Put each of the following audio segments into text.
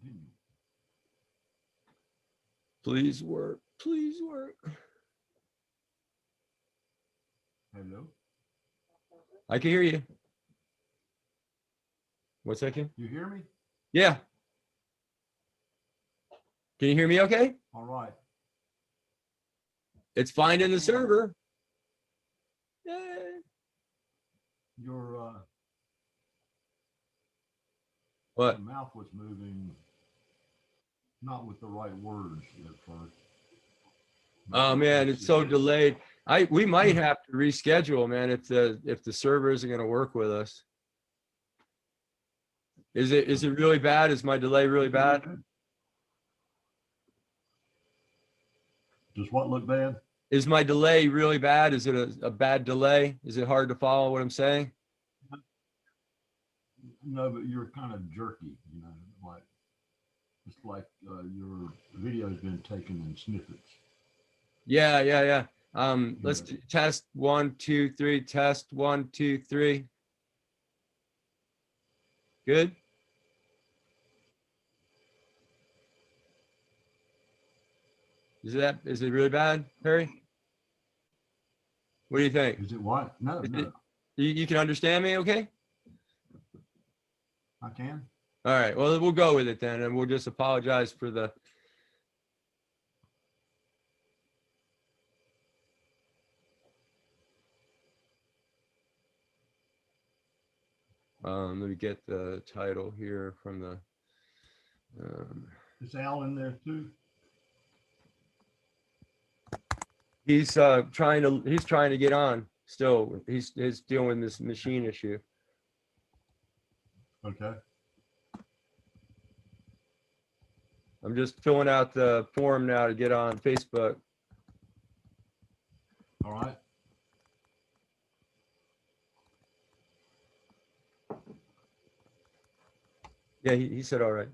Continue. Please work. Please work. Hello? I can hear you. 1 second. You hear me? Yeah. Can you hear me okay? All right. It's fine in the server. Yay. Your What? mouth was moving not with the right words at first. Oh man, it's so delayed. We might have to reschedule, man, if the server isn't going to work with us. Is it really bad? Is my delay really bad? Does what look bad? Is my delay really bad? Is it a bad delay? Is it hard to follow what I'm saying? No, but you're kind of jerky, you know, like it's like your video's been taken in snippets. Yeah. Let's test 1, 2, 3. Test 1, 2, 3. Good. Is it really bad, Perry? What do you think? Is it what? No, no. You can understand me, okay? I can. All right. Well, we'll go with it then, and we'll just apologize for the. Let me get the title here from the. Is Al in there too? He's trying to get on still. He's dealing with this machine issue. Okay. I'm just filling out the form now to get on Facebook. All right. Yeah, he said all right.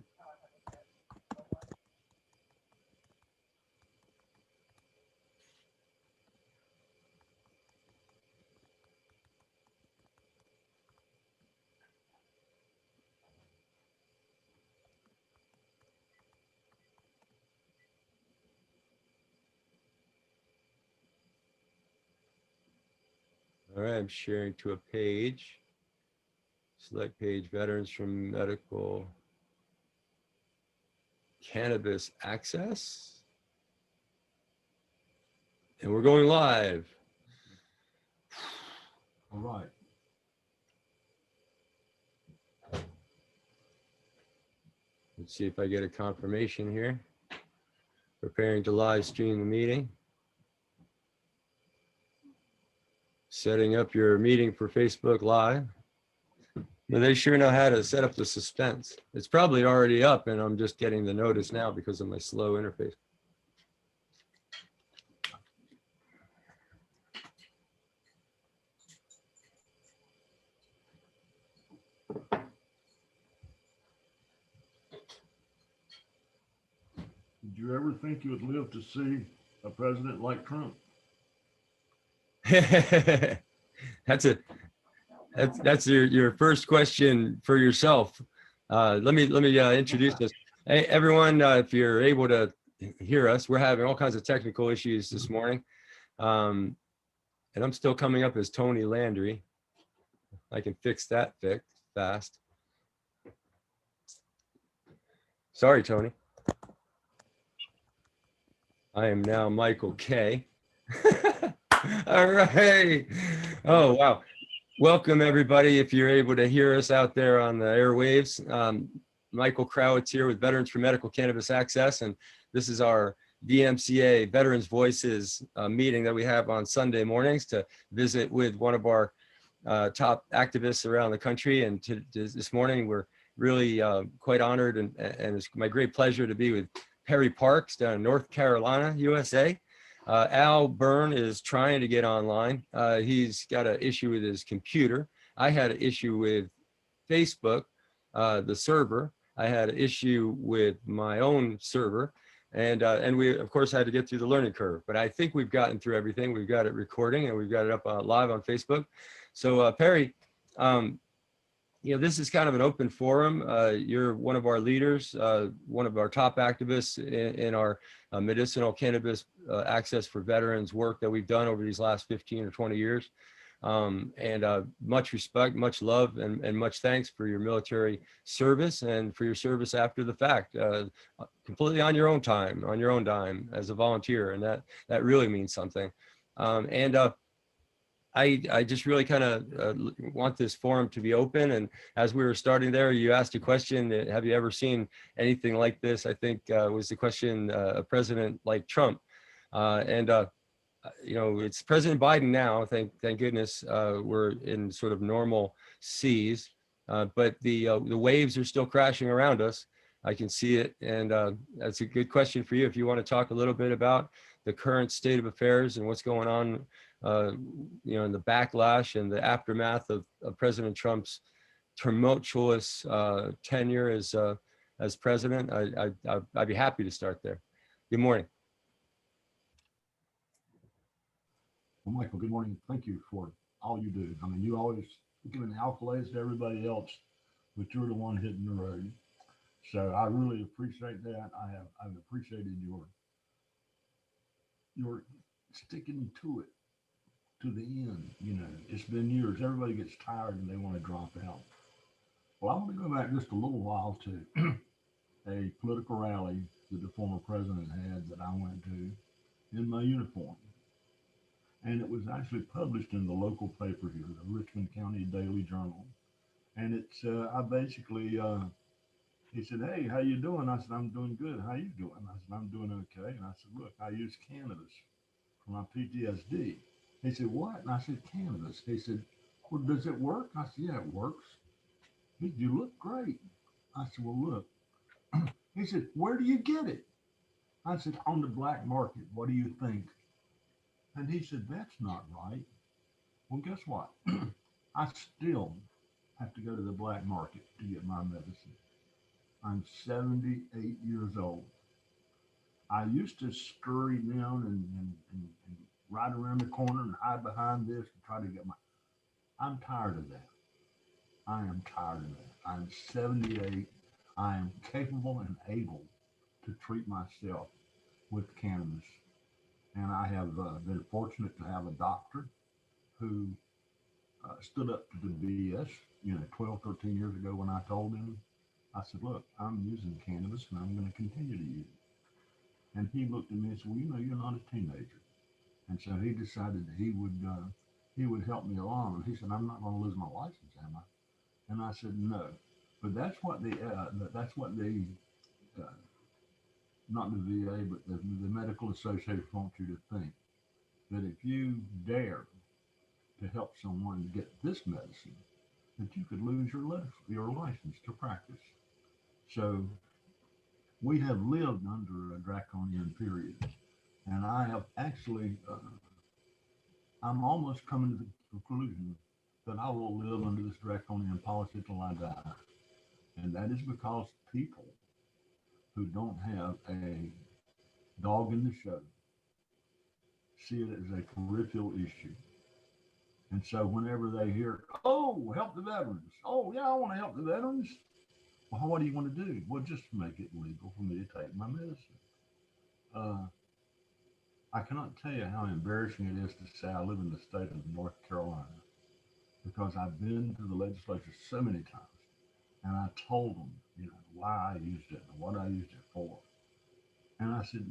All right, I'm sharing to a page. Select page, veterans from medical cannabis access. And we're going live. All right. Let's see if I get a confirmation here. Preparing to live stream the meeting. Setting up your meeting for Facebook Live. But they sure know how to set up the suspense. It's probably already up and I'm just getting the notice now because of my slow interface. Did you ever think you would live to see a president like Trump? That's your first question for yourself. Let me introduce this. Hey everyone, if you're able to hear us, we're having all kinds of technical issues this morning, and I'm still coming up as Tony Landry. I can fix that fast. Sorry, Tony. I am now Michael K. All right. Oh wow. Welcome everybody. If you're able to hear us out there on the airwaves, Michael Crowitz here with Veterans for Medical Cannabis Access, and this is our VMCA Veterans Voices meeting that we have on Sunday mornings to visit with one of our top activists around the country. And this morning we're really quite honored, and it's my great pleasure to be with Perry Parks down in North Carolina, USA. Al Byrne is trying to get online. He's got an issue with his computer. I had an issue with Facebook, the server. I had an issue with my own server, and we of course had to get through the learning curve. But I think we've gotten through everything. We've got it recording and we've got it up live on Facebook. So Perry, this is kind of an open forum. You're one of our leaders, one of our top activists in our medicinal cannabis access for veterans work that we've done over these last 15 or 20 years. And much respect, much love, and much thanks for your military service and for your service after the fact, completely on your own time, on your own dime as a volunteer. And that really means something. I just really kind of want this forum to be open. And as we were starting there, you asked a question, have you ever seen anything like this? I think was the question, a president like Trump. It's President Biden now, thank goodness. We're in sort of normal seas, but the waves are still crashing around us. I can see it. And that's a good question for you. If you want to talk a little bit about the current state of affairs and what's going on, in the backlash and the aftermath of President Trump's tumultuous tenure as president, I'd be happy to start there. Good morning. Well, Michael, good morning. Thank you for all you do. I mean, you always giving accolades to everybody else, but you're the one hitting the road. So I really appreciate that. I've appreciated your sticking to it to the end. It's been years. Everybody gets tired and they want to drop out. Well, I want to go back just a little while to a political rally that the former president had that I went to in my uniform. And it was actually published in the local paper here, the Richmond County Daily Journal. And it's, I basically, he said, "Hey, how you doing?" I said, "I'm doing good. How you doing?" I said, "I'm doing okay." And I said, "Look, I use cannabis for my PTSD." He said, "What?" And I said, "Cannabis." He said, "Well, does it work?" I said, "Yeah, it works." He said, "You look great." I said, "Well, look." He said, "Where do you get it?" I said, "On the black market. What do you think?" And he said, "That's not right." Well, guess what? I still have to go to the black market to get my medicine. I'm 78 years old. I used to scurry down and ride around the corner and hide behind this to try to get my. I'm tired of that. I am tired of that. I'm 78. I am capable and able to treat myself with cannabis. And I have been fortunate to have a doctor who stood up to the BS, 12, 13 years ago when I told him, I said, "Look, I'm using cannabis and I'm going to continue to use it." And he looked at me and said, "Well, you're not a teenager." And so he decided that he would help me along. And he said, "I'm not going to lose my license, am I?" And I said, "No." But that's what not the VA, but the medical association wants you to think, that if you dare to help someone get this medicine, that you could lose your license to practice. So we have lived under a draconian period, and I have actually, I'm almost coming to the conclusion that I will live under this draconian policy till I die. And that is because people who don't have a dog in the show see it as a peripheral issue. And so whenever they hear, "Oh, help the veterans. Oh, yeah, I want to help the veterans." Well, what do you want to do? Well, just make it legal for me to take my medicine. Uh, I cannot tell you how embarrassing it is to say I live in the state of North Carolina, because I've been to the legislature so many times and I told them, why I used it and what I used it for. And I said,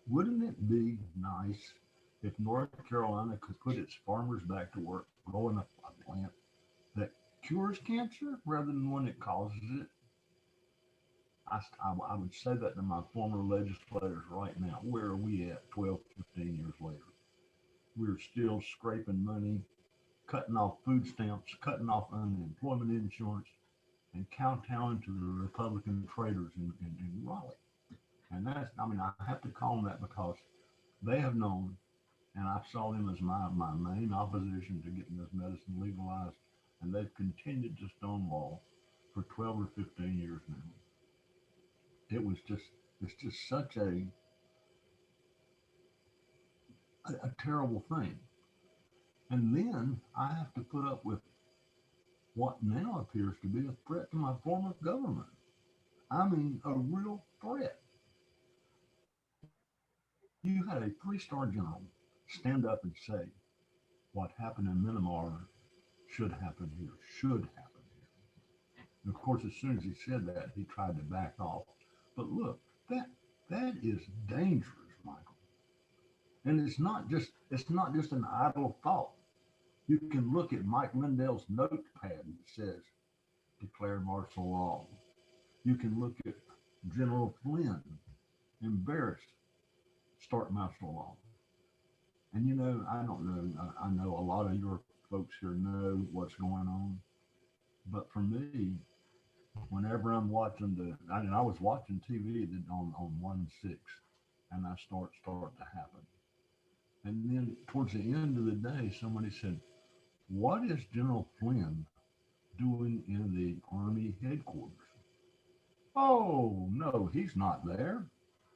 wouldn't it be nice if North Carolina could put its farmers back to work growing a plant that cures cancer rather than one that causes it? I would say that to my former legislators right now. Where are we at 12, 15 years later? We're still scraping money, cutting off food stamps, cutting off unemployment insurance, and kowtowing to the Republican traitors in Raleigh. And I have to call them that because they have known, and I saw them as my main opposition to getting this medicine legalized, and they've continued to stonewall for 12 or 15 years now. It's just such a terrible thing. And then I have to put up with what now appears to be a threat to my form of government. I mean, a real threat. You had a three-star general stand up and say, what happened in Myanmar should happen here, should happen here. And of course, as soon as he said that, he tried to back off. But look, that is dangerous, Michael. And it's not just an idle thought. You can look at Mike Lindell's notepad that says declare martial law. You can look at General Flynn, embarrassed, start martial law. And I don't know, I know a lot of your folks here know what's going on. But for me, whenever I'm watching I was watching TV on 1-6, and I start to happen. And then towards the end of the day, somebody said, what is General Flynn doing in the Army headquarters? Oh, no, he's not there.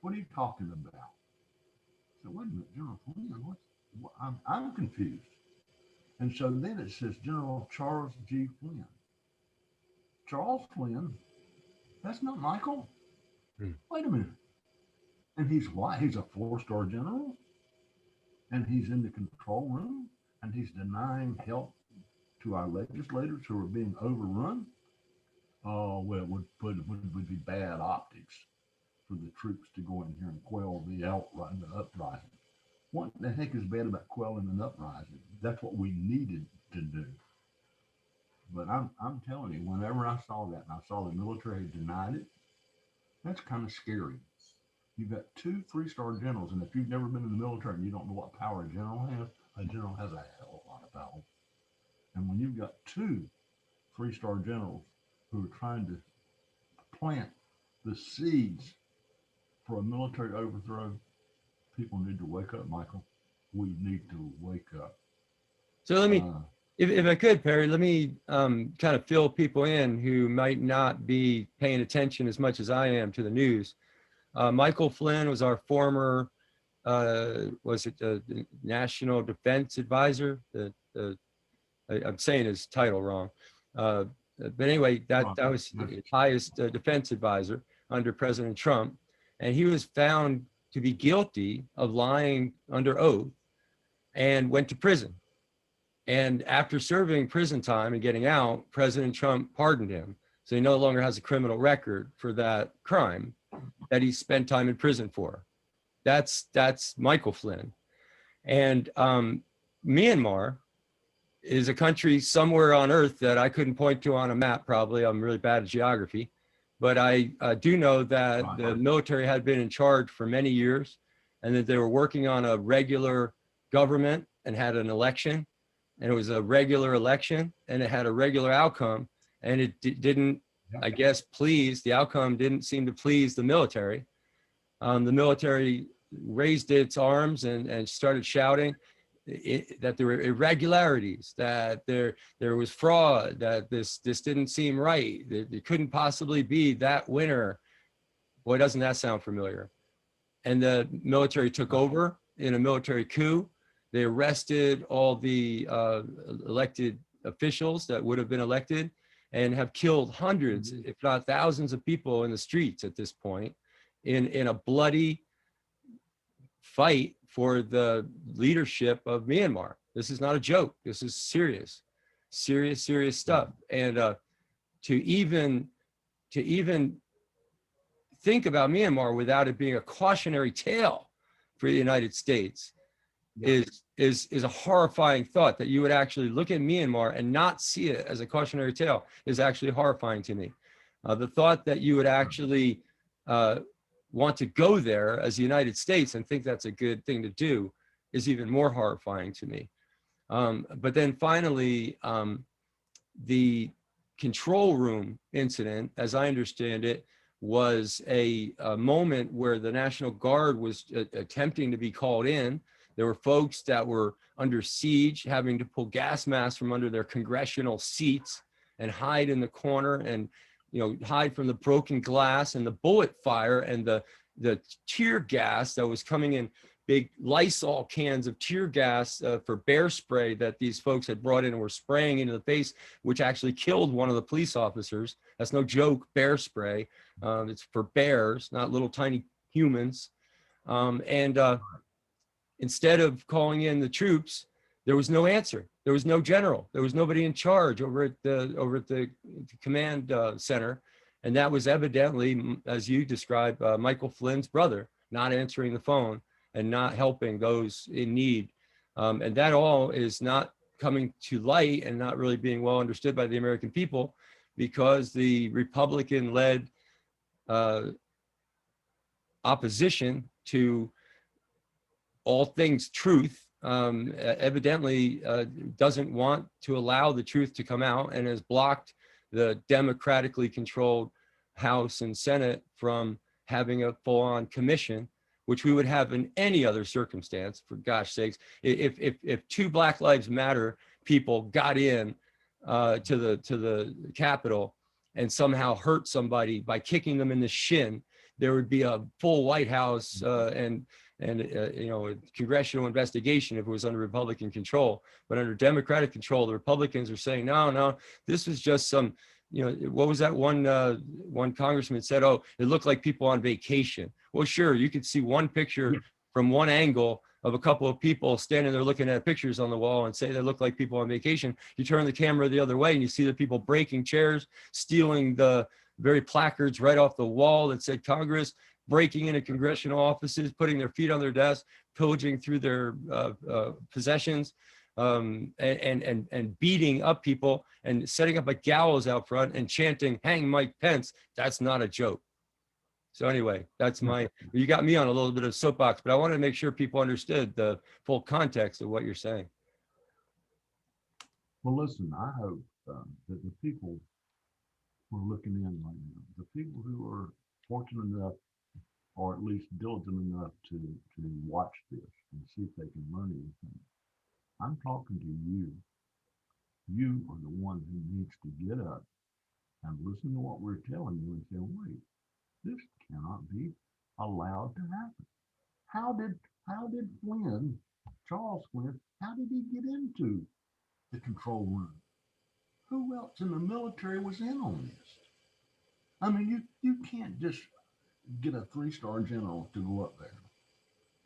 What are you talking about? So wait a minute, General Flynn, I'm confused. And so then it says General Charles G. Flynn. Charles Flynn, that's not Michael. Wait a minute. And he's what? He's a four-star general? And he's in the control room? And he's denying help to our legislators who are being overrun? Oh, well, it would be bad optics for the troops to go in here and quell the uprising. What the heck is bad about quelling an uprising? That's what we needed to do. But I'm telling you, whenever I saw that and I saw the military denied it, that's kind of scary. You've got two three-star generals, and if you've never been in the military and you don't know what power a general has a hell of a lot of power. And when you've got two three-star generals who are trying to plant the seeds for a military overthrow, people need to wake up, Michael. We need to wake up. So let me, if I could, Perry, let me kind of fill people in who might not be paying attention as much as I am to the news. Michael Flynn was our former, was it the National Defense Advisor? I'm saying his title wrong. But anyway, that was the highest defense advisor under President Trump. And he was found to be guilty of lying under oath and went to prison. And after serving prison time and getting out, President Trump pardoned him. So he no longer has a criminal record for that crime that he spent time in prison for. That's Michael Flynn. And Myanmar is a country somewhere on earth that I couldn't point to on a map, probably. I'm really bad at geography. But I do know that the military had been in charge for many years and that they were working on a regular government and had an election. And it was a regular election and it had a regular outcome. And it didn't, I guess, the outcome didn't seem to please the military. The military raised its arms and started shouting that there were irregularities, that there was fraud, that this didn't seem right, that it couldn't possibly be that winner. Boy, doesn't that sound familiar? And the military took over in a military coup. They arrested all the elected officials that would have been elected and have killed hundreds, if not thousands of people in the streets at this point in a bloody fight for the leadership of Myanmar. This is not a joke. This is serious stuff. And to even think about Myanmar without it being a cautionary tale for the United States is a horrifying thought. That you would actually look at Myanmar and not see it as a cautionary tale is actually horrifying to me. The thought that you would actually want to go there as the United States and think that's a good thing to do is even more horrifying to me. But then finally, the control room incident, as I understand it, was a moment where the National Guard was attempting to be called in. There were folks that were under siege, having to pull gas masks from under their congressional seats and hide in the corner and hide from the broken glass and the bullet fire and the tear gas that was coming in big Lysol cans of tear gas for bear spray that these folks had brought in and were spraying into the face, which actually killed one of the police officers. That's no joke, bear spray. It's for bears, not little tiny humans. Instead of calling in the troops, there was no answer. There was no general. There was nobody in charge over at the command center. And that was evidently, as you described, Michael Flynn's brother, not answering the phone and not helping those in need. And that all is not coming to light and not really being well understood by the American people, because the Republican-led opposition to all things truth evidently doesn't want to allow the truth to come out, and has blocked the democratically controlled House and Senate from having a full-on commission, which we would have in any other circumstance, for gosh sakes. If two Black Lives Matter people got in to the Capitol and somehow hurt somebody by kicking them in the shin, there would be a full White House and a congressional investigation if it was under Republican control. But under Democratic control, the Republicans are saying, no, this was just some, what was that one congressman said, oh, it looked like people on vacation. Well, sure, you could see one picture from one angle of a couple of people standing there looking at pictures on the wall and say they look like people on vacation. You turn the camera the other way and you see the people breaking chairs, stealing the very placards right off the wall that said Congress, breaking into congressional offices, putting their feet on their desks, pillaging through their possessions, and beating up people and setting up a gallows out front and chanting, "Hang Mike Pence." That's not a joke. So anyway, that's you got me on a little bit of soapbox, but I wanted to make sure people understood the full context of what you're saying. Well, listen, I hope that the people who are looking in right now, the people who are fortunate enough, or at least diligent enough to watch this and see if they can learn anything. I'm talking to you. You are the one who needs to get up and listen to what we're telling you and say, wait, this cannot be allowed to happen. How did Flynn, Charles Flynn, how did he get into the control room? Who else in the military was in on this? I mean, you can't just get a 3-star general to go up there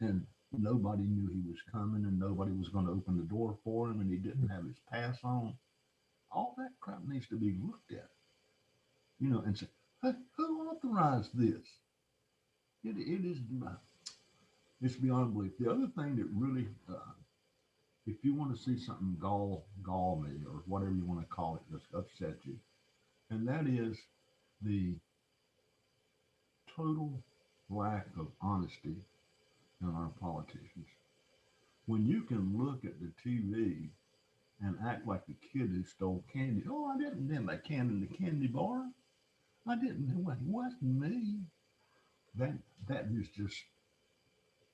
and nobody knew he was coming and nobody was going to open the door for him and he didn't have his pass on. All that crap needs to be looked at, and say, who authorized this? It is, it's beyond belief. The other thing that really, if you want to see something gall me or whatever you want to call it, just upset you, and that is the total lack of honesty in our politicians. When you can look at the TV and act like the kid who stole candy. Oh, I didn't have that candy in the candy bar. I didn't. It wasn't me. That is just,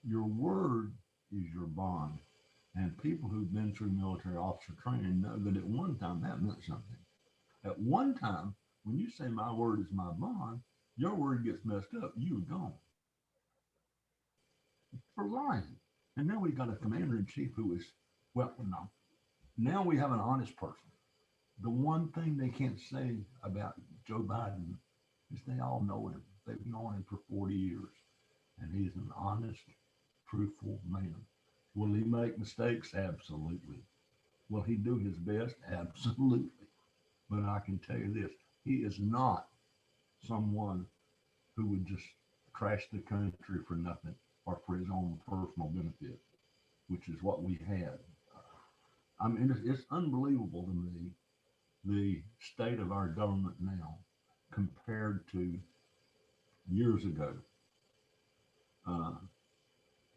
your word is your bond. And people who've been through military officer training know that at one time that meant something. At one time, when you say my word is my bond, your word gets messed up, you're gone. For lying. And now we've got a commander-in-chief who is, well, no. Now we have an honest person. The one thing they can't say about Joe Biden is they all know him. They've known him for 40 years. And he's an honest, truthful man. Will he make mistakes? Absolutely. Will he do his best? Absolutely. But I can tell you this, he is not someone who would just trash the country for nothing or for his own personal benefit, which is what we had. I mean, it's unbelievable to me, the state of our government now compared to years ago.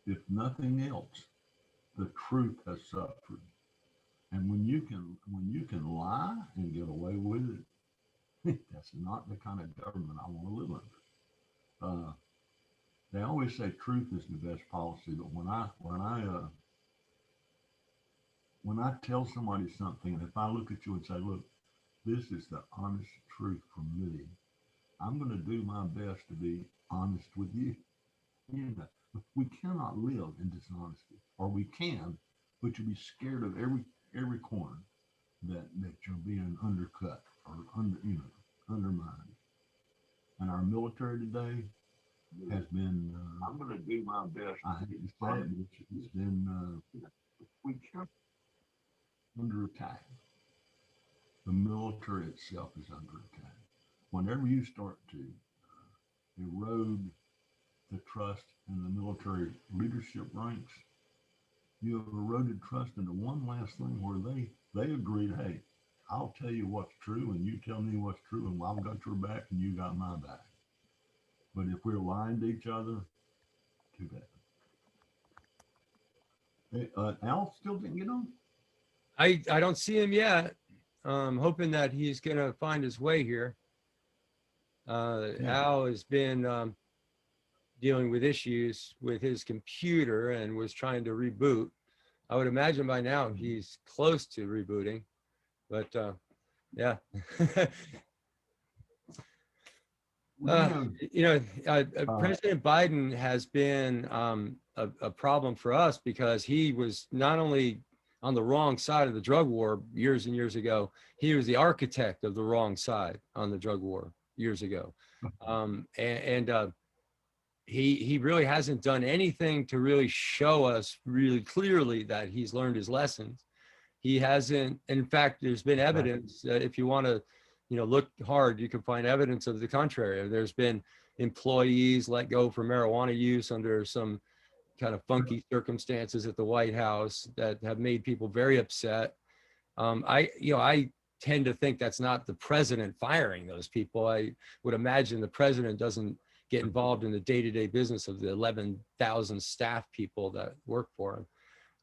If nothing else, the truth has suffered. And when you can lie and get away with it, that's not the kind of government I want to live under. They always say truth is the best policy, but when I tell somebody something, and if I look at you and say, look, this is the honest truth from me, I'm going to do my best to be honest with you. We cannot live in dishonesty, or we can, but you'll be scared of every corner that you're being undercut or undermined. And our military today has been. I'm going to do my best. I hate to say it, but it's been we kept under attack. The military itself is under attack. Whenever you start to erode the trust in the military leadership ranks, you have eroded trust into one last thing where they agreed, hey, I'll tell you what's true and you tell me what's true and I've got your back and you got my back. But if we're lying to each other, too bad. Hey, Al still didn't get on? I don't see him yet. Hoping that he's going to find his way here. Al has been dealing with issues with his computer and was trying to reboot. I would imagine by now he's close to rebooting, but yeah. President Biden has been a problem for us because he was not only on the wrong side of the drug war years and years ago, he was the architect of the wrong side on the drug war years ago. He really hasn't done anything to really show us really clearly that he's learned his lessons. He hasn't, in fact, there's been evidence, if you want to, look hard, you can find evidence of the contrary. There's been employees let go for marijuana use under some kind of funky circumstances at the White House that have made people very upset. I tend to think that's not the president firing those people. I would imagine the president doesn't get involved in the day-to-day business of the 11,000 staff people that work for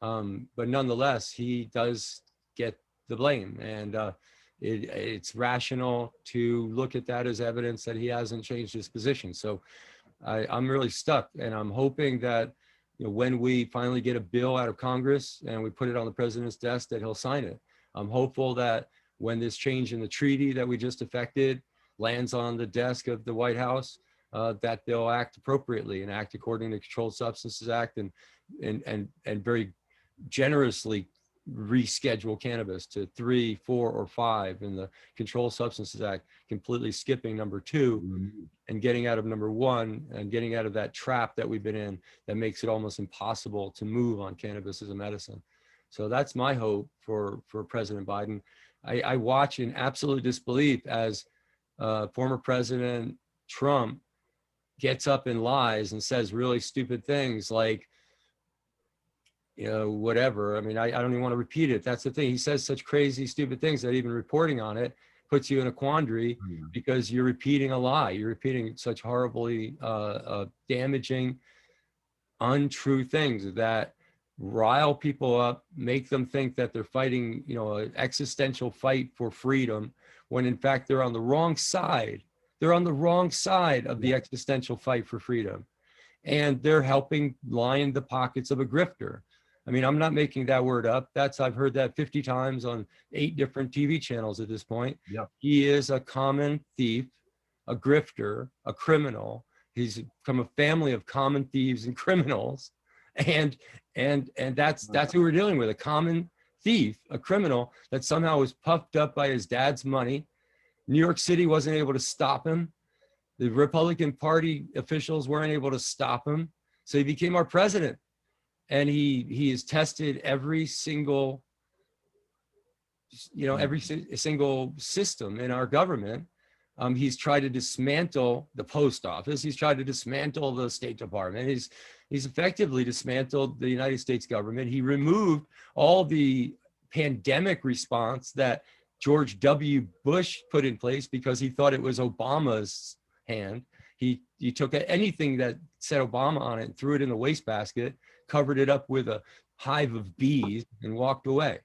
him. But nonetheless, he does get the blame, and it's rational to look at that as evidence that he hasn't changed his position. So I'm really stuck, and I'm hoping that when we finally get a bill out of Congress and we put it on the president's desk, that he'll sign it. I'm hopeful that when this change in the treaty that we just effected lands on the desk of the White House, that they'll act appropriately and act according to the Controlled Substances Act and very generously reschedule cannabis to 3, 4, or 5 in the Controlled Substances Act, completely skipping number 2 and getting out of number 1 and getting out of that trap that we've been in that makes it almost impossible to move on cannabis as a medicine. So that's my hope for President Biden. I watch in absolute disbelief as former President Trump gets up and lies and says really stupid things like, whatever. I mean, I don't even want to repeat it. That's the thing. He says such crazy, stupid things that even reporting on it puts you in a quandary because you're repeating a lie. You're repeating such horribly damaging, untrue things that rile people up, make them think that they're fighting, an existential fight for freedom, when in fact they're on the wrong side. They're on the wrong side of the existential fight for freedom. And they're helping line the pockets of a grifter. I mean, I'm not making that word up. I've heard that 50 times on 8 different TV channels at this point. Yeah. He is a common thief, a grifter, a criminal. He's from a family of common thieves and criminals. And that's who we're dealing with, a common thief, a criminal that somehow was puffed up by his dad's money. New York City wasn't able to stop him. The Republican Party officials weren't able to stop him. So he became our president. And he has tested every single, every single system in our government. He's tried to dismantle the post office. He's tried to dismantle the State Department. He's effectively dismantled the United States government. He removed all the pandemic response that George W. Bush put in place because he thought it was Obama's hand. He took anything that said Obama on it and threw it in the wastebasket, covered it up with a hive of bees, and walked away.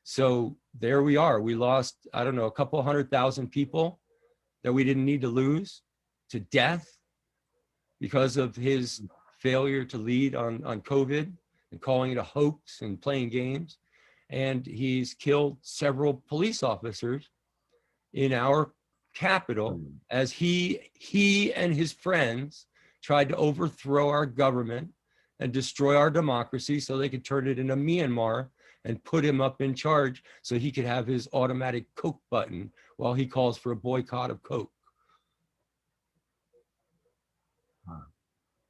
So there we are. We lost, I don't know, a couple 100,000 people that we didn't need to lose to death because of his failure to lead on COVID and calling it a hoax and playing games. And he's killed several police officers in our capital as he and his friends tried to overthrow our government and destroy our democracy so they could turn it into Myanmar and put him up in charge so he could have his automatic Coke button while he calls for a boycott of Coke.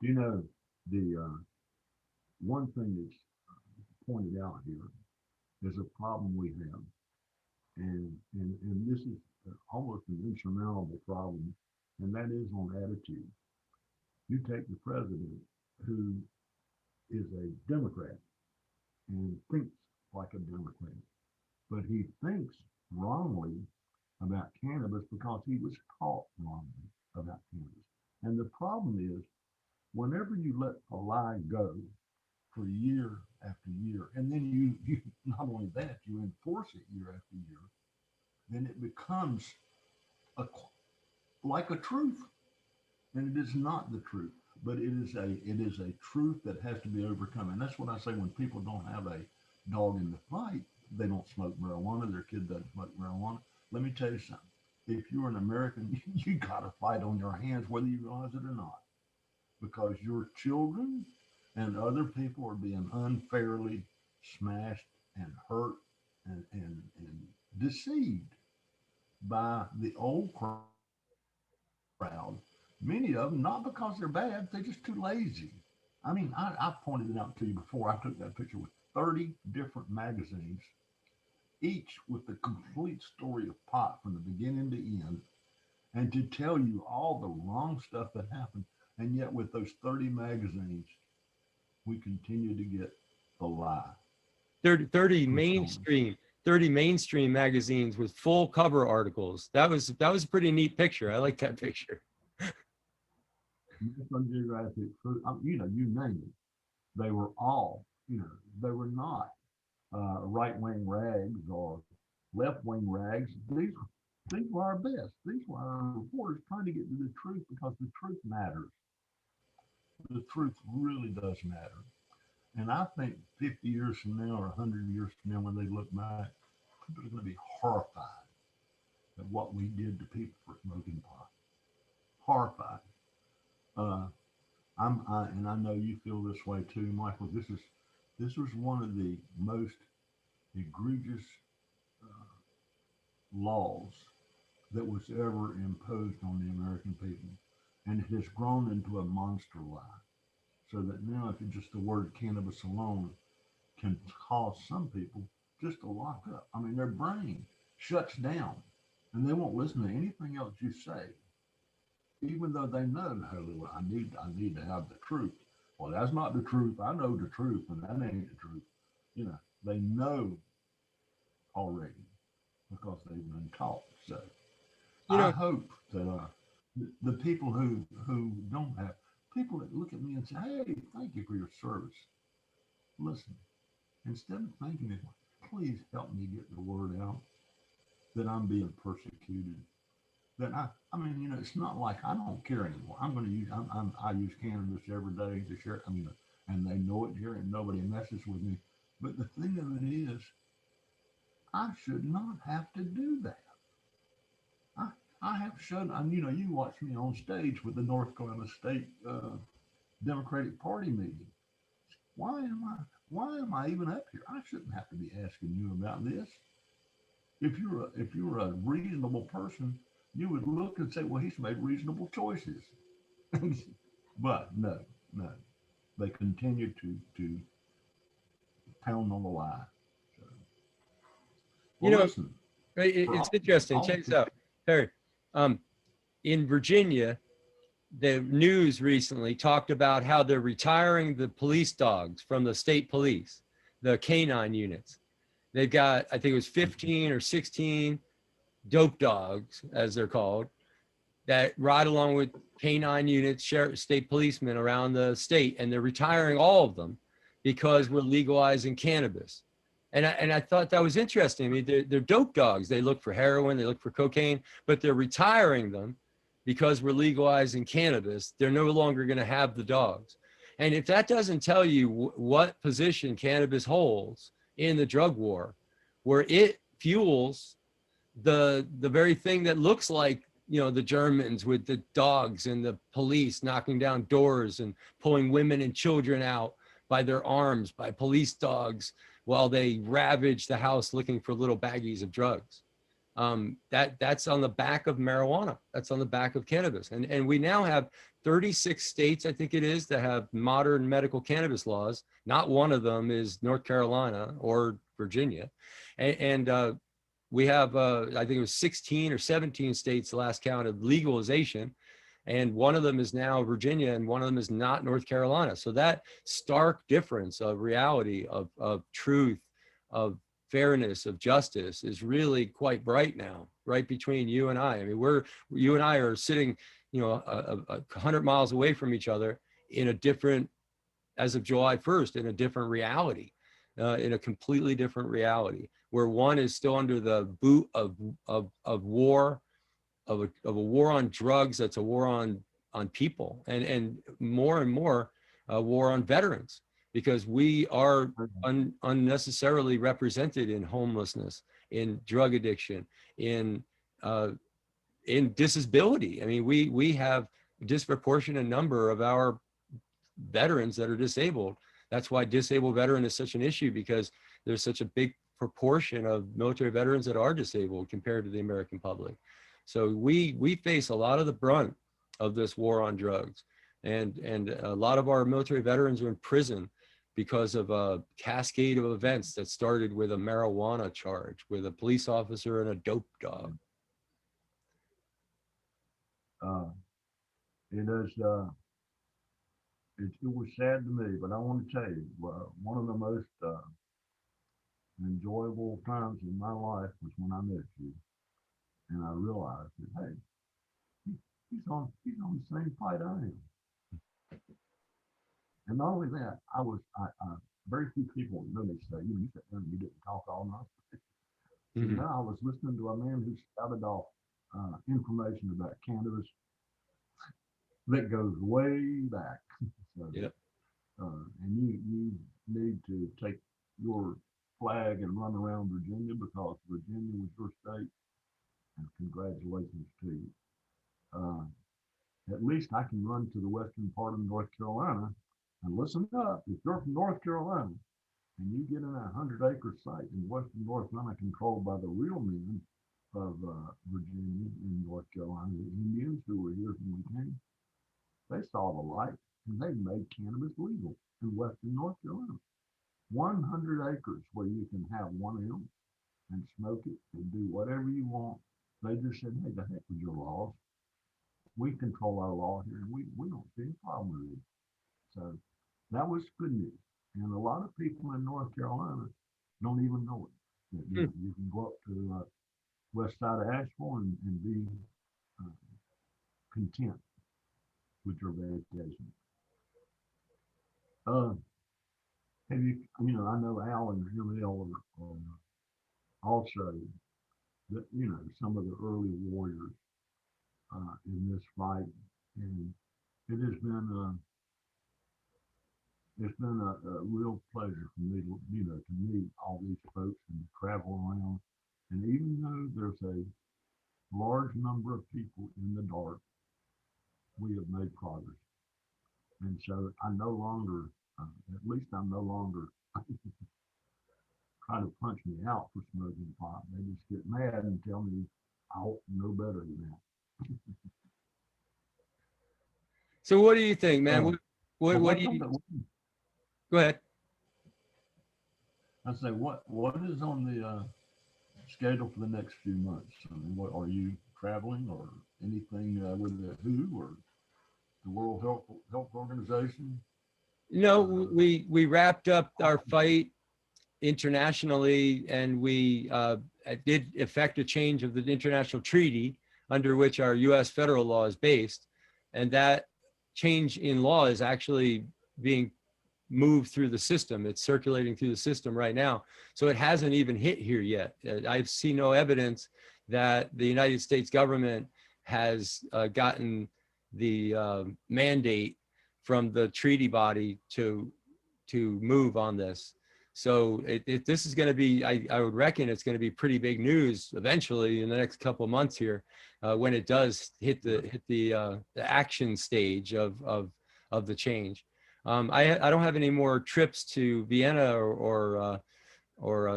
You know, the one thing that's pointed out here is a problem we have, and this is almost an insurmountable problem, and that is on attitude. You take the president, who is a Democrat and thinks like a Democrat, but he thinks wrongly about cannabis because he was taught wrongly about cannabis. And the problem is, whenever you let a lie go for year after year, and then you not only that, you enforce it year after year, then it becomes a, like a truth. And it is not the truth, but it is a truth that has to be overcome. And that's what I say when people don't have a dog in the fight, they don't smoke marijuana, their kid doesn't smoke marijuana. Let me tell you something. If you're an American, you got a fight on your hands, whether you realize it or not, because your children and other people are being unfairly smashed and hurt and deceived by the old crowd. Many of them, not because they're bad, they're just too lazy. I mean, I pointed it out to you before. I took that picture with 30 different magazines, each with the complete story of pot from the beginning to end, and to tell you all the wrong stuff that happened. And yet, with those 30 magazines, we continue to get the lie. 30 mainstream magazines with full cover articles. That was a pretty neat picture. I like that picture. National Geographic, you name it. They were all, they were not right-wing rags or left-wing rags. These were our best. These were our reporters trying to get to the truth, because the truth matters. The truth really does matter. And I think 50 years from now or 100 years from now, when they look back, people are going to be horrified at what we did to people for smoking pot. Horrified. And I know you feel this way too, Michael. This was one of the most egregious laws that was ever imposed on the American people, and it has grown into a monster lie. So that now, if it's just the word cannabis alone can cause some people just to lock up. I mean, their brain shuts down, and they won't listen to anything else you say, even though they know, well, I need to have the truth. Well, that's not the truth. I know the truth, and that ain't the truth. They know already because they've been taught. So I hope that the people who don't have, people that look at me and say, "Hey, thank you for your service." Listen, instead of thanking me, please help me get the word out that I'm being persecuted. That I mean, it's not like I don't care anymore. I'm going to use, I use cannabis every day to share. And they know it here, and nobody messes with me. But the thing of it is, I should not have to do that. I have shown, you watch me on stage with the North Carolina State Democratic Party meeting. Why am I even up here? I shouldn't have to be asking you about this. If you're a reasonable person, you would look and say, well, he's made reasonable choices. But no, they continue to pound on the lie. So, listen, it's interesting. Check this out, Perry. In Virginia, the news recently talked about how they're retiring the police dogs from the state police, the canine units. They've got, I think it was 15 or 16 dope dogs, as they're called, that ride along with canine units, state policemen around the state, and they're retiring all of them because we're legalizing cannabis. And I thought that was interesting. I mean, they're dope dogs. They look for heroin, they look for cocaine, but they're retiring them because we're legalizing cannabis. They're no longer going to have the dogs. And if that doesn't tell you what position cannabis holds in the drug war, where it fuels the very thing that looks like the Germans with the dogs and the police knocking down doors and pulling women and children out by their arms by police dogs while they ravage the house looking for little baggies of drugs. That's on the back of marijuana. That's on the back of cannabis. And we now have 36 states, I think it is, that have modern medical cannabis laws. Not one of them is North Carolina or Virginia. And we have, I think it was 16 or 17 states, the last count, of legalization. And one of them is now Virginia, and one of them is not North Carolina. So that stark difference of reality, of truth, of fairness, of justice is really quite bright now, right between you and I. I mean, you and I are sitting, 100 miles away from each other in a different, as of July 1st, in a different reality, in a completely different reality, where one is still under the boot of war, of a war on drugs. That's a war on people, and more a war on veterans, because we are unnecessarily represented in homelessness, in drug addiction, in disability. I mean, we have a disproportionate number of our veterans that are disabled. That's why disabled veteran is such an issue, because there's such a big proportion of military veterans that are disabled compared to the American public. So we face a lot of the brunt of this war on drugs, and a lot of our military veterans are in prison because of a cascade of events that started with a marijuana charge with a police officer and a dope dog. It is. It was sad to me, but I want to tell you, one of the most enjoyable times in my life was when I met you, and I realized that, hey, he's on the same plight I am. And not only that, very few people know me say, you sat there and you didn't talk all night. So Mhm. now I was listening to a man who spouted off information about cannabis that goes way back. So, Yep. and you need to take your flag and run around Virginia, because Virginia was your state, and congratulations to you. Uh, at least I can run to the western part of North Carolina, and listen up, if you're from North Carolina and you get in a 100-acre site in western North Carolina controlled by the real men of Virginia and North Carolina, the Indians who were here when we came, they saw the light and they made cannabis legal in western North Carolina. 100 acres where you can have 1 ounce and smoke it and do whatever you want. They just said, hey, the heck with your laws. We control our law here, and we don't see any problem with it. So that was good news. And a lot of people in North Carolina don't even know it. That, Hmm. you can go up to west side of Asheville and be uh, content with your vacation. Uh, have you, I know Al and him are also, some of the early warriors in this fight. And it has been it's been a real pleasure for me to meet all these folks and to travel around. And even though there's a large number of people in the dark, we have made progress. And so I no longer, at least I'm no longer trying to punch me out for smoking pot. They just get mad and tell me I ought to know better than that. So what do you think, man? Uh, but What what's do on you, the, go ahead. I say, what is on the schedule for the next few months? I mean, what are you traveling or anything with the WHO or the World Health Organization? No, Uh, we wrapped up our fight internationally, and we did effect a change of the international treaty under which our U.S. federal law is based, and that change in law is actually being moved through the system. It's circulating through the system right now, so it hasn't even hit here yet. I've seen no evidence that the United States government has gotten the mandate from the treaty body to move on this. So this is going to be, I would reckon it's going to be pretty big news eventually in the next couple of months here, when it does hit the action stage of the change. I don't have any more trips to Vienna or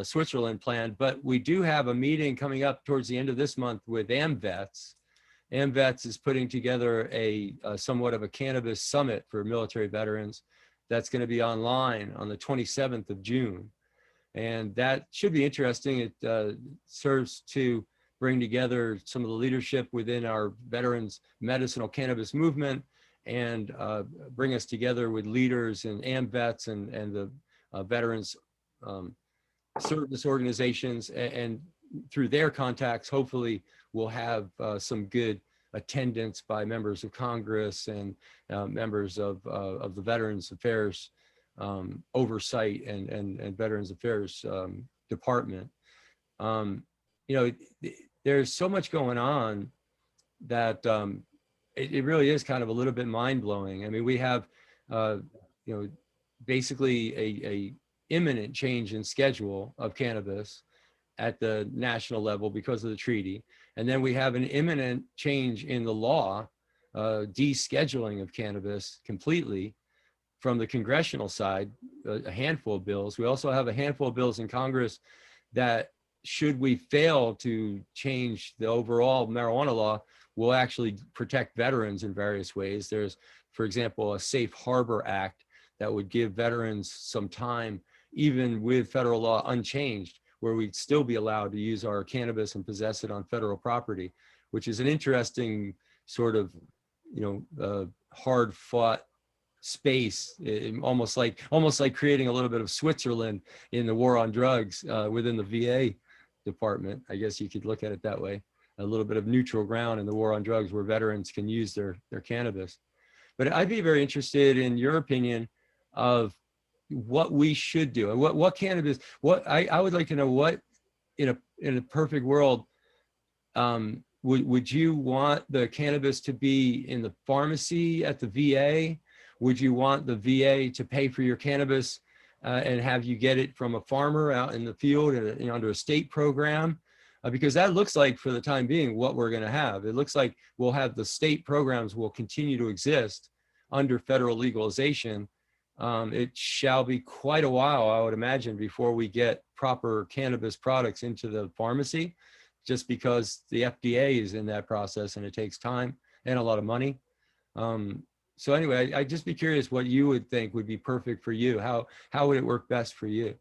Switzerland planned, but we do have a meeting coming up towards the end of this month with AMVETS. AMVETS is putting together a somewhat of a cannabis summit for military veterans. That's going to be online on the 27th of June. And that should be interesting. It serves to bring together some of the leadership within our veterans medicinal cannabis movement and bring us together with leaders in AMVETS and the veterans service organizations. And through their contacts, hopefully we'll have some good attendance by members of Congress and members of the Veterans Affairs oversight and Veterans Affairs department. There's so much going on that it really is kind of a little bit mind blowing. I mean, we have, basically a imminent change in schedule of cannabis at the national level because of the treaty. And then we have an imminent change in the law, descheduling of cannabis completely from the congressional side, a handful of bills. We also have a handful of bills in Congress that, should we fail to change the overall marijuana law, will actually protect veterans in various ways. There's, for example, a Safe Harbor Act that would give veterans some time, even with federal law unchanged, where we'd still be allowed to use our cannabis and possess it on federal property, which is an interesting sort of, hard fought space, almost like creating a little bit of Switzerland in the war on drugs within the VA department. I guess you could look at it that way, a little bit of neutral ground in the war on drugs where veterans can use their cannabis. But I'd be very interested in your opinion of what we should do and what cannabis, what I would like to know, what in a perfect world, would you want the cannabis to be in the pharmacy at the VA? Would you want the VA to pay for your cannabis and have you get it from a farmer out in the field and, under a state program? Because that looks like, for the time being, what we're going to have. It looks like we'll have the state programs will continue to exist under federal legalization. It shall be quite a while, I would imagine, before we get proper cannabis products into the pharmacy, just because the FDA is in that process and it takes time and a lot of money. So anyway, I'd just be curious what you would think would be perfect for you. How would it work best for you?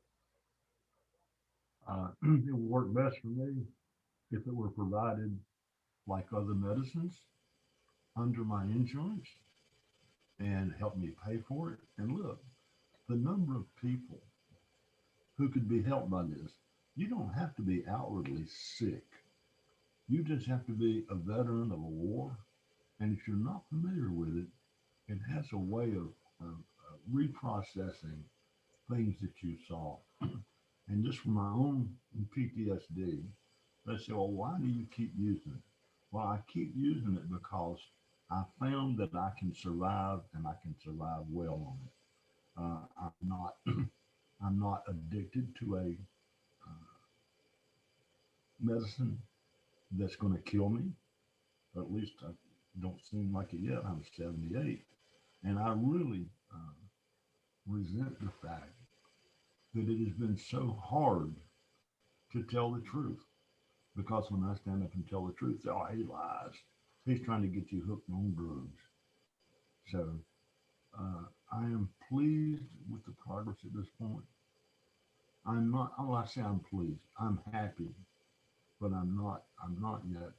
It would work best for me if it were provided like other medicines under my insurance and help me pay for it. And look, the number of people who could be helped by this, you don't have to be outwardly sick. You just have to be a veteran of a war. And if you're not familiar with it, it has a way of reprocessing things that you saw. And just from my own PTSD, they say, well, why do you keep using it? Well, I keep using it because I found that I can survive and I can survive well on it. I'm not addicted to a medicine that's going to kill me. At least I don't seem like it yet. I'm 78. And I really resent the fact that it has been so hard to tell the truth. Because when I stand up and tell the truth, oh, he lies. He's trying to get you hooked on drugs. So I am pleased with the progress at this point. I'm not, oh, I say I'm pleased. I'm happy, but I'm not yet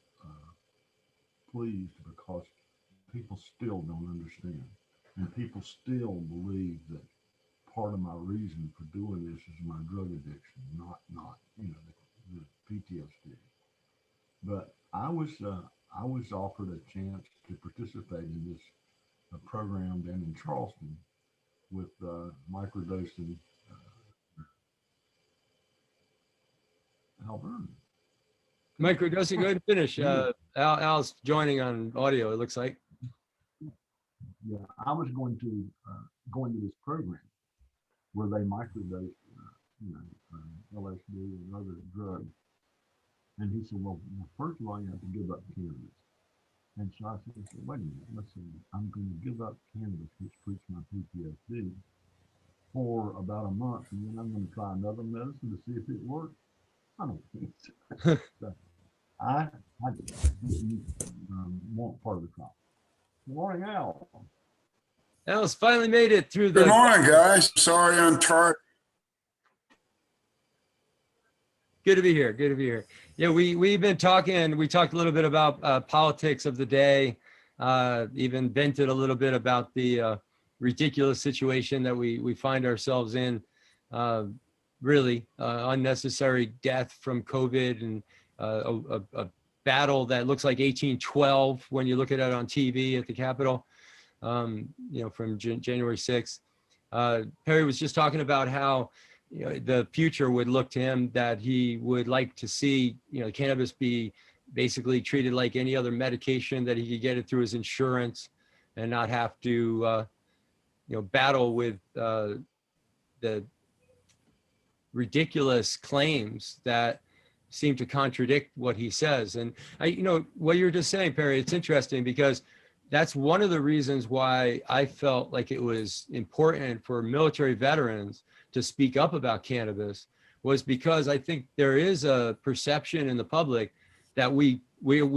pleased because people still don't understand. And people still believe that part of my reason for doing this is my drug addiction, not the PTSD. But I was offered a chance to participate in this program down in Charleston with microdosing Alberta. Microdosing, go ahead and finish. Al's joining on audio, it looks like. Yeah, I was going to this program where they microdose you know, LSD and other drugs. And he said, well, first of all, you have to give up cannabis. And so I said, wait a minute, listen, I'm going to give up cannabis, which treats my PTSD, for about a month, and then I'm going to try another medicine to see if it works. I don't think so. So I didn't want part of the trial. Good morning, Al. Alice finally made it through Good the. morning, guys. Sorry I'm tired. Good to be here. Good to be here. Yeah, we've been talking. We talked a little bit about politics of the day. Even vented a little bit about the ridiculous situation that we find ourselves in. Really unnecessary death from COVID, and a battle that looks like 1812 when you look at it on TV at the Capitol. You know, from January 6th. Perry was just talking about how, you know, the future would look to him, that he would like to see, you know, cannabis be basically treated like any other medication, that he could get it through his insurance and not have to, you know, battle with the ridiculous claims that seem to contradict what he says. And you know, what you're just saying, Perry, it's interesting because that's one of the reasons why I felt like it was important for military veterans to speak up about cannabis, was because I think there is a perception in the public that we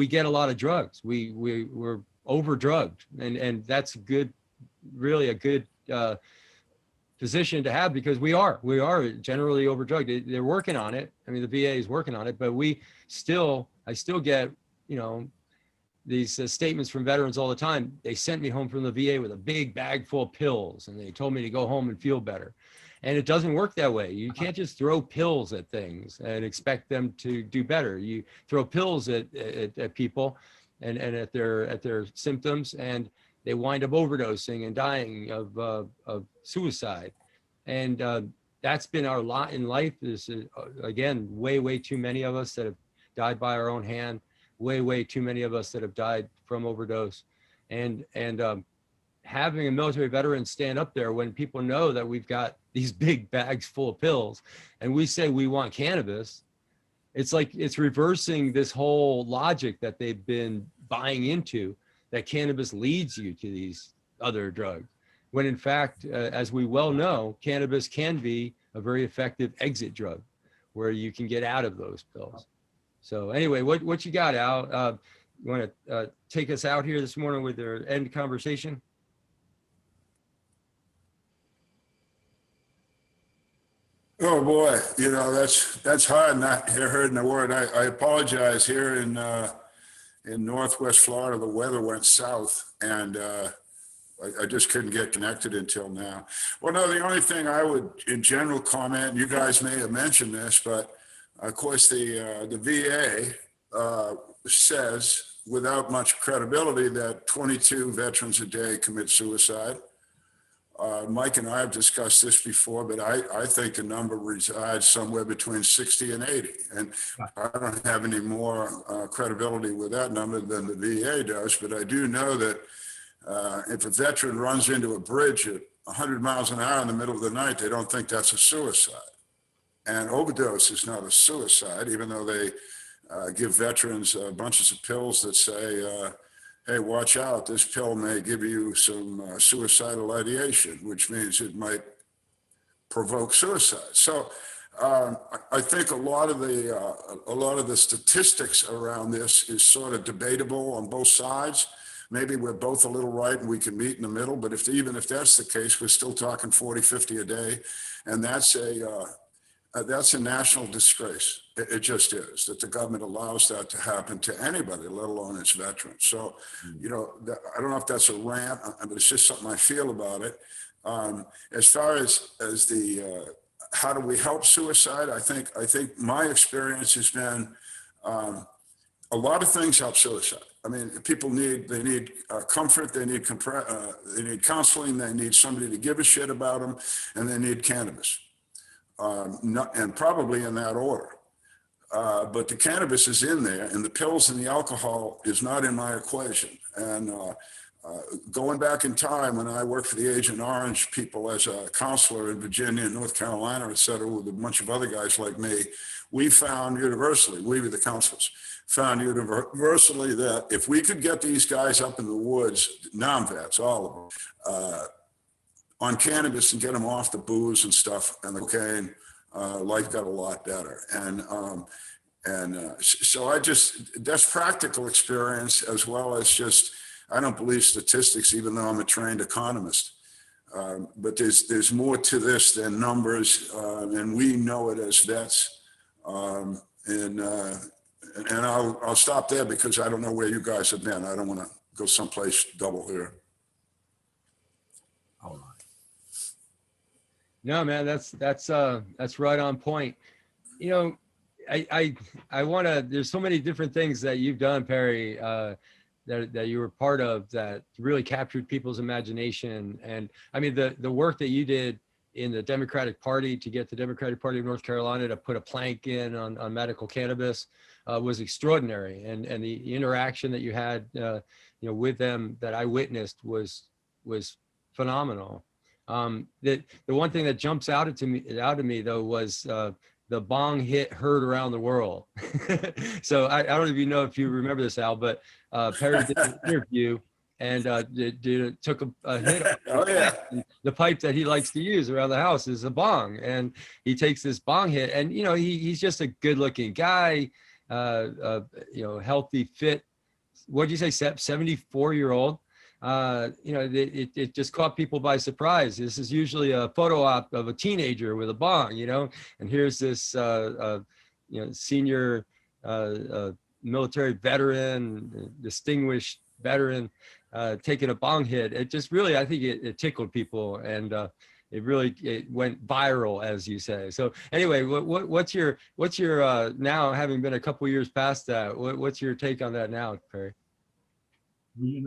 get a lot of drugs. We're over drugged, and that's good, really a good position to have, because we are generally over drugged. They're working on it. I mean, the VA is working on it, but I still get, you know, these statements from veterans all the time. They sent me home from the VA with a big bag full of pills, and they told me to go home and feel better. And it doesn't work that way. You can't just throw pills at things and expect them to do better. You throw pills at people and at their symptoms, and they wind up overdosing and dying of suicide. And that's been our lot in life. Is again, way too many of us that have died by our own hand. Way too many of us that have died from overdose. And having a military veteran stand up there when people know that we've got these big bags full of pills and we say we want cannabis, it's like it's reversing this whole logic that they've been buying into, that cannabis leads you to these other drugs, when in fact, as we well know, cannabis can be a very effective exit drug where you can get out of those pills. So anyway, what you got, Al? You want to take us out here this morning with your end conversation? Oh boy, you know, that's hard not hearing the word. I apologize. Here in Northwest Florida, the weather went south, and I just couldn't get connected until now. Well, no, the only thing I would, in general, comment, and you guys may have mentioned this, but of course the VA says, without much credibility, that 22 veterans a day commit suicide. Mike and I have discussed this before, but I think the number resides somewhere between 60 and 80. And I don't have any more credibility with that number than the VA does, but I do know that if a veteran runs into a bridge at 100 miles an hour in the middle of the night, they don't think that's a suicide. And overdose is not a suicide, even though they give veterans bunches of pills that say, hey, watch out, this pill may give you some suicidal ideation, which means it might provoke suicide. So I think a lot of the statistics around this is sort of debatable on both sides. Maybe we're both a little right and we can meet in the middle, but even if that's the case, we're still talking 40, 50 a day. And that's a national disgrace. It just is, that the government allows that to happen to anybody, let alone its veterans. So, you know, I don't know if that's a rant, but it's just something I feel about it. As far as the how do we help suicide, I think my experience has been a lot of things help suicide. I mean, people need comfort, they need counseling, they need somebody to give a shit about them, and they need cannabis. And probably in that order. But the cannabis is in there, and the pills and the alcohol is not in my equation. And Going back in time when I worked for the Agent Orange people as a counselor in Virginia and North Carolina, et cetera, with a bunch of other guys like me, we found universally, we were the counselors, found universally that if we could get these guys up in the woods, non-vets, all of them, on cannabis and get them off the booze and stuff and the cocaine, life got a lot better. So that's practical experience as well as just, I don't believe statistics, even though I'm a trained economist. But there's more to this than numbers, and we know it as vets. And I'll stop there because I don't know where you guys have been. I don't want to go someplace double here. All right. No, man, that's right on point. You know, I want to, there's so many different things that you've done, Perry, that you were part of that really captured people's imagination. And I mean, the work that you did in the Democratic Party to get the Democratic Party of North Carolina to put a plank in on medical cannabis was extraordinary. And the interaction that you had, with them that I witnessed was phenomenal. The one thing that jumps out at me though was the bong hit heard around the world. So I don't know if you remember this, Al, but Perry did an interview and took a hit. Oh yeah. The pipe that he likes to use around the house is a bong, and he takes this bong hit, and he's just a good-looking guy, healthy, fit. What'd you say, 74-year-old? It just caught people by surprise. This is usually a photo op of a teenager with a bong, and here's this, senior military veteran, distinguished veteran, taking a bong hit. It just really, I think it tickled people, and it went viral, as you say. So anyway, what's your now, having been a couple years past that, what's your take on that now, Perry? It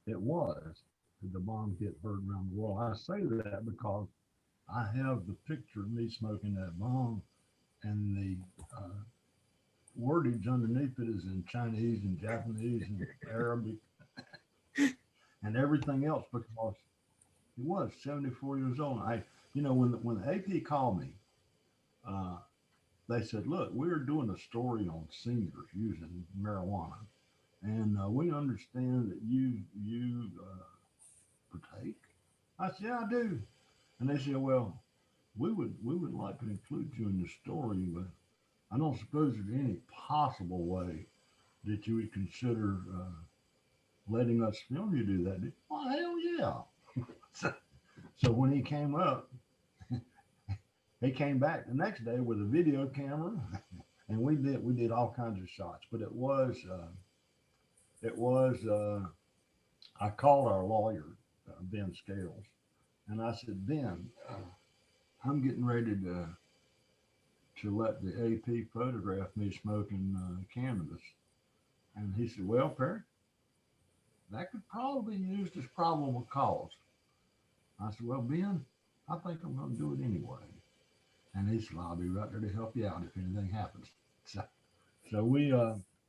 was the bomb hit heard around the world. I say that because I have the picture of me smoking that bomb, and the wordage underneath it is in Chinese and Japanese and Arabic and everything else, because he was 74 years old. When the AP called me, they said, "Look, we're doing a story on seniors using marijuana. And we understand that you partake." I said, "Yeah, I do." And they said, "Well, we would like to include you in the story, but I don't suppose there's any possible way that you would consider letting us film you do that." "Oh, hell yeah!" So when he came up, he came back the next day with a video camera, and we did all kinds of shots. But it was. I called our lawyer, Ben Scales, and I said, "Ben, I'm getting ready to let the AP photograph me smoking cannabis." And he said, "Well, Perry, that could probably be used as probable cause." I said, "Well, Ben, I think I'm going to do it anyway." And he said, "I'll be right there to help you out if anything happens." So we,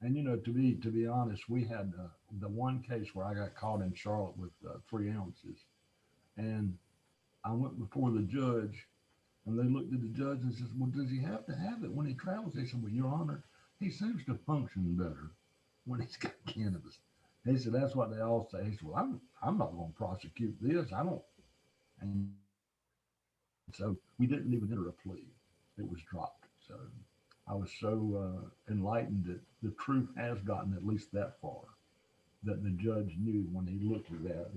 and to be honest, we had the one case where I got caught in Charlotte with 3 ounces, and I went before the judge, and they looked at the judge and said, "Well, does he have to have it when he travels?" They said, "Well, Your Honor, he seems to function better when he's got cannabis." He said, "That's what they all say." He said, "Well, I'm not going to prosecute this. I don't." And so we didn't even enter a plea. It was dropped. So I was so enlightened that the truth has gotten at least that far, that the judge knew when he looked at that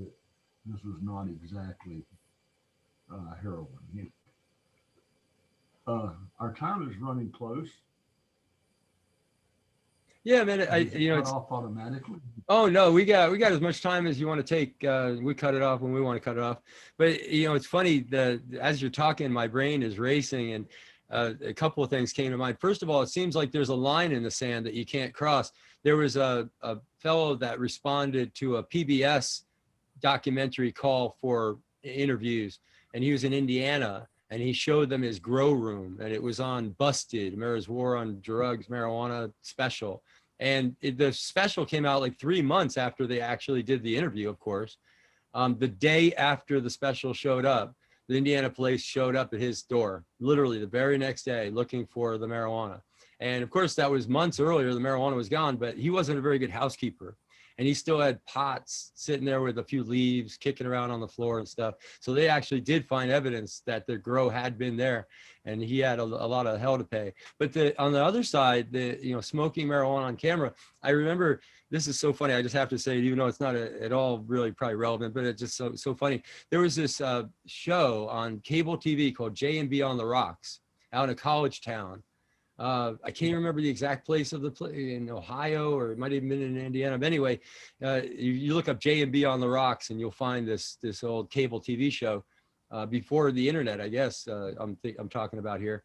this was not exactly heroin. Our time is running close. Yeah, man. It's off automatically. Oh no, we got as much time as you want to take. We cut it off when we want to cut it off. But it's funny that as you're talking, my brain is racing, and a couple of things came to mind. First of all, it seems like there's a line in the sand that you can't cross. There was a fellow that responded to a PBS documentary call for interviews, and he was in Indiana, and he showed them his grow room, and it was on Busted, America's War on Drugs, Marijuana special. And the special came out like 3 months after they actually did the interview, of course. The day after the special showed up, the Indiana police showed up at his door, literally the very next day, looking for the marijuana. And of course, that was months earlier, the marijuana was gone, but he wasn't a very good housekeeper. And he still had pots sitting there with a few leaves kicking around on the floor and stuff. So they actually did find evidence that the grow had been there, and he had a lot of hell to pay. But on the other side, smoking marijuana on camera, I remember, this is so funny. I just have to say it, even though it's not at all really probably relevant, but it's just so funny. There was this show on cable TV called J&B on the Rocks out in a college town. I can't remember the exact place of the play in Ohio, or it might have been in Indiana. But anyway, you look up J&B on the Rocks and you'll find this old cable TV show before the internet, I guess. I'm talking about here,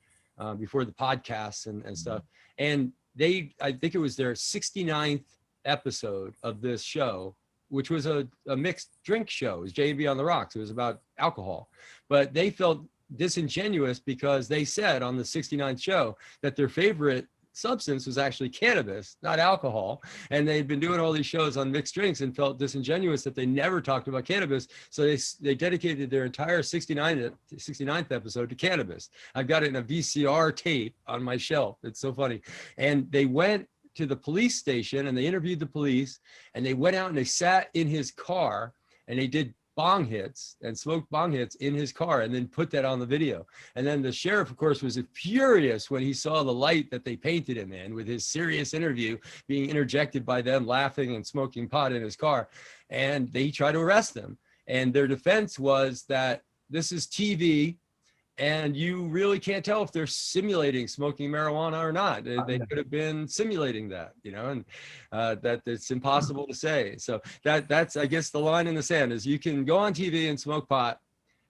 before the podcasts and stuff. And I think it was their 69th episode of this show, which was a mixed drink show. It was J&B on the Rocks. It was about alcohol, but they felt disingenuous because they said on the 69th show that their favorite substance was actually cannabis, not alcohol. And they'd been doing all these shows on mixed drinks and felt disingenuous that they never talked about cannabis. So they dedicated their entire 69th episode to cannabis. I've got it in a VCR tape on my shelf. It's so funny. And they went to the police station and they interviewed the police, and they went out and they sat in his car and they did bong hits and smoked bong hits in his car, and then put that on the video. And then the sheriff, of course, was furious when he saw the light that they painted him in with his serious interview being interjected by them laughing and smoking pot in his car. And they tried to arrest them. And their defense was that this is TV, and you really can't tell if they're simulating smoking marijuana or not. They could have been simulating that, and that it's impossible to say. So that's, I guess, the line in the sand is you can go on TV and smoke pot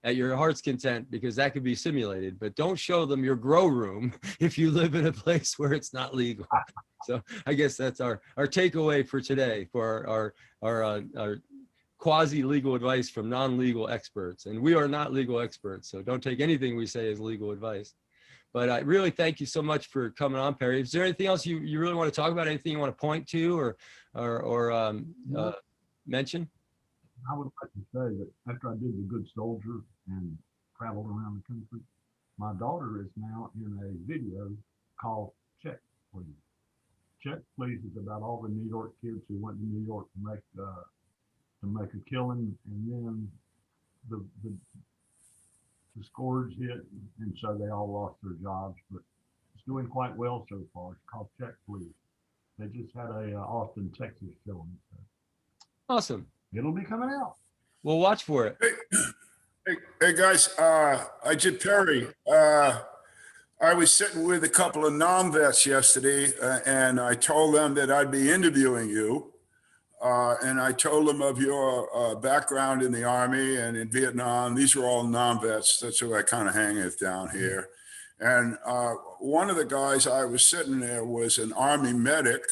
at your heart's content because that could be simulated, but don't show them your grow room if you live in a place where it's not legal. So I guess that's our takeaway for today for our quasi-legal advice from non-legal experts. And we are not legal experts, so don't take anything we say as legal advice. But I really thank you so much for coming on, Perry. Is there anything else you really want to talk about? Anything you want to point to or mention? I would like to say that after I did The Good Soldier and traveled around the country, my daughter is now in a video called Check Please. Check Please is about all the New York kids who went to New York to make a killing, and then the scourge hit, and so they all lost their jobs. But it's doing quite well so far. It's called Check Please. They just had a Austin, Texas showing. So Awesome. it'll be coming out. We'll watch for it. Hey guys, Perry. I was sitting with a couple of non-vets yesterday, and I told them that I'd be interviewing you. And I told them of your background in the Army and in Vietnam. These are all non-vets. That's who I kind of hang with down here. And one of the guys I was sitting there was an Army medic.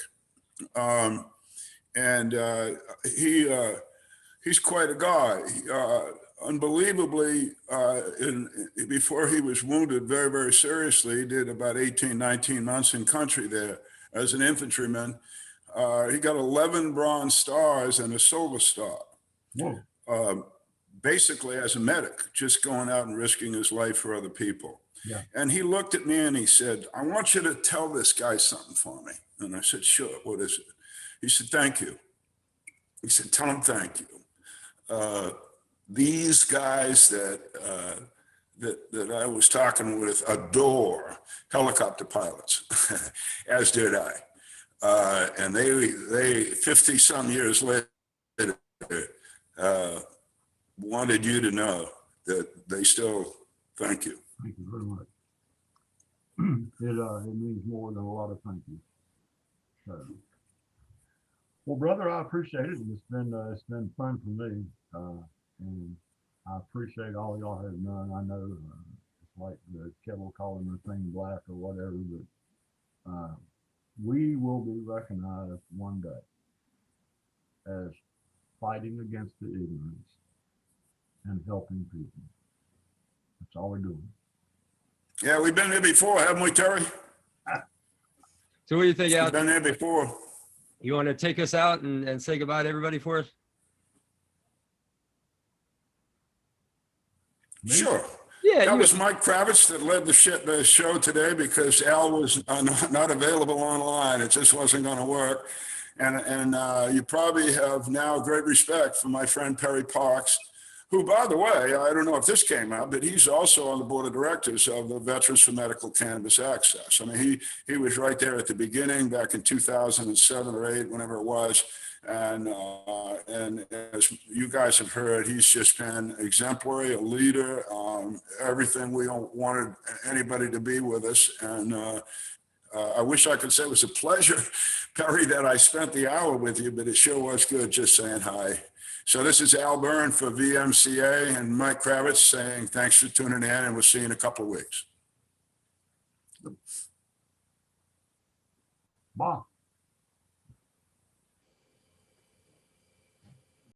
He's quite a guy. Unbelievably, before he was wounded very, very seriously, he did about 18, 19 months in country there as an infantryman. He got 11 Bronze Stars and a Silver Star, basically as a medic, just going out and risking his life for other people. Yeah. And he looked at me and he said, "I want you to tell this guy something for me." And I said, "Sure, what is it?" He said, "Thank you." He said, "Tell him thank you. These guys that I was talking with adore helicopter pilots, as did I. And they 50 some years later wanted you to know that they still thank you." Thank you very much. It means more than a lot of thank you. So, well, brother, I appreciate it. It's been fun for me, and I appreciate all y'all have done. I know it's like the kettle calling the thing black or whatever, but we will be recognized one day as fighting against the ignorance and helping people. That's all we're doing. Yeah, we've been there before, haven't we, Terry? So what do you think, We've Alex? been there before. You want to take us out and say goodbye to everybody for us? Sure. Yeah. That was Mike Kravitz that led the show today because Al was not available online. It just wasn't going to work. And you probably have now great respect for my friend Perry Parks, who, by the way, I don't know if this came out, but he's also on the board of directors of the Veterans for Medical Cannabis Access. I mean, he was right there at the beginning back in 2007 or 8, whenever it was. And as you guys have heard, he's just been exemplary, a leader, everything we wanted anybody to be with us. And I wish I could say it was a pleasure, Perry, that I spent the hour with you, but it sure was good just saying hi. So this is Al Byrne for VMCA and Mike Kravitz saying thanks for tuning in, and we'll see you in a couple of weeks. Bye.